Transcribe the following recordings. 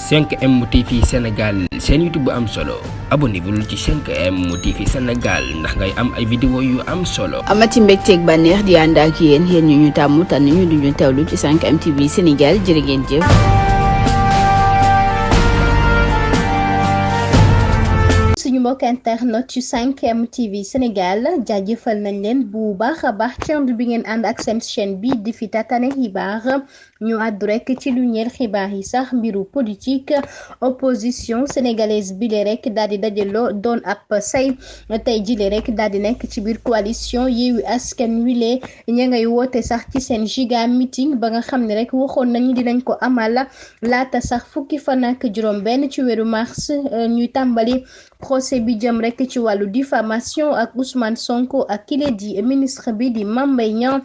5M TV Sénégal seen YouTube bu am solo abonnez-vous ci 5M TV Sénégal ndax ngay am ay vidéo yu am solo. amati mbégteeg bànneex di ànd ak yéen ñu tàmm tànn ñu duñu teewlu ci 5M TV Sénégal jërë ngeen jëf. suñu mbokk internet ci 5M TV Sénégal jaajëfal nañ leen bu baax a baax ci ànd bi ngeen ànd ak seen chaîne bi di fi tatane xibaar ñu àddu rek ci lu ñeel xibaar yi sax mbiru politique opposition sénégalaise bi le rek daal di dajaloo doon ab say tey jile rek daal di nekk ci biir coalition Yewwi Askan Wi le ña ngay woote sax ci seen giga meeting ba nga xam ne rek waxoon nañu dinañ ko amal laata sax fukki fan ak juróom benn ci weeru mars ñuy tàmbali procès bi jëm rek ci wàllu diffamation ak Ousmane Sonko ak kile di ministre bi di Mame Mbaye Niang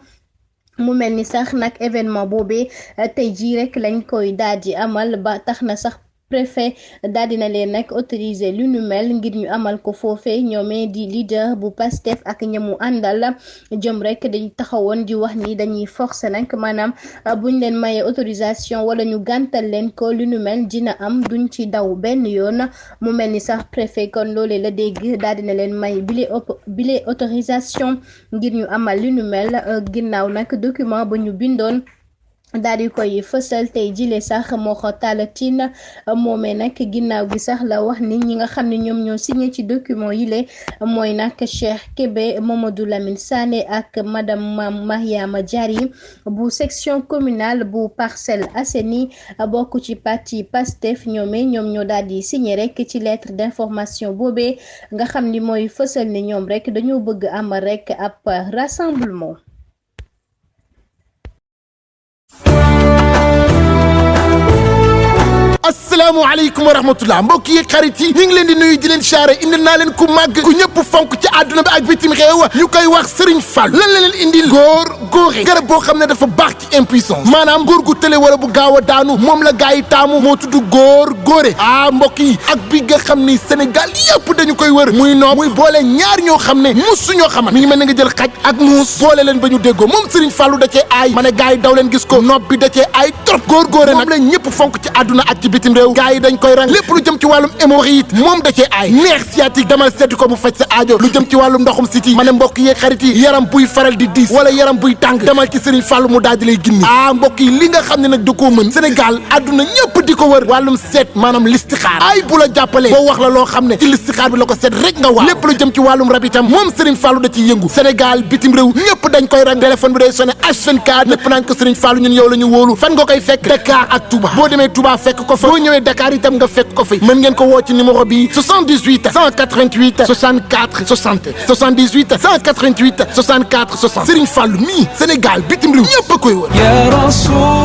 mu mel ni sax nag événement boobee tey jii rek lañ koy daal di amal ba tax na sax préfet daal dina leen nag autorisé lu nu mel ngir ñu amal ko foofee ñoomee di leader bu Pastef ak ñamu àndal jëm rek dañu taxawoon di wax ni dañuy forcer nag maanaam buñ leen mayee autorisation wala ñu gàntal leen ko lu nu mel dina am duñ ci daw benn yoon mu mel ni sax préfet kon loolee la dégg daal dina leen may bile autorisation ngir ñu amal lu nu mel ginnaaw nag document ba ñu bindoon daal di koy fësal tey jile sax moo ko talatin moomee nag ginnaaw gi sax la wax ni ñi nga xam ne ñoom ñoo signé ci document yi le mooy nag Cheikh Kébé Mamadou Lamine Sané ak madame Mame Mariama Diary bu section communale bu Parcelles Assainies bokk ci parti Pastef ñoom ñoo daal di signé rek ci lettre d'information boobee nga xam ni mooy fësal ni ñoom rek dañoo bëgg amal rek ab rassemblement. asalaamaaleykum wa rahmatullah mbokk yi xarit yi ñu ngi leen di nuyu di leen siyaare indi naa leen ku màgg ku ñëpp fonk ci àdduna bi ak bitim réew ñu koy wax Serigne Fall lan la leen indil góore garab boo xam ne dafa baax ci impuissance maanaam góor gu tële wala bu gaaw a daanu moom la gaa yi taamu moo tudd góore mbokk yi ak bi nga xam ni Sénégal yëpp dañu koy wër muy noob muy boole ñaar ñoo xam ne musu ñoo xaman mi ngi mel na nga jël xaj ak muus boole leen ba ñu déggoo moom Serigne Fallu da cee aay ma ne gaa yi daw leen gis ko noob bi da cee aay trop góore nag la ñëpp fonk ci àdduna ak ci bitim réew gaa yi dañ koy rang lépp lu jëm ci wàllum hémorroïde moom da cee aay neex sciatique damal seeti ko mu faj sa aajo lu jëm ci wàllum ndoxum siti ma ne mbokk yi xarit yi yaram buy faral di diis wala yaram buy tàng demal ci Serigne Fallou mu daal di lay ginni mbokk yi li nga xam ne nag da koo mën Sénégal àdduna ñëpp di ko wër wàllum seet maanaam listixaar ay bu la jàppalee boo wax la loo xam ne ci listixaar bi la ko seet rek nga wax lépp lu jëm ci wàllum rab itam moom Serigne Fallou da ciy yëngu Sénégal bitim réew ñëpp dañ koy rang téléphone bi day sonné H24 ñëpp naan ko Serigne Fallou ñun yow la ñu wóolu fan nga koy fekk Dakar ak Touba boo demee Touba fekk ko fa boo ñëwee Dakar itam nga fekk ko fi mën ngeen ko woo ci numéro bi 78 188 64 60 78 188 64 60 Serigne Fallou mi Sénégal bitim réew ñëpp a koy wër.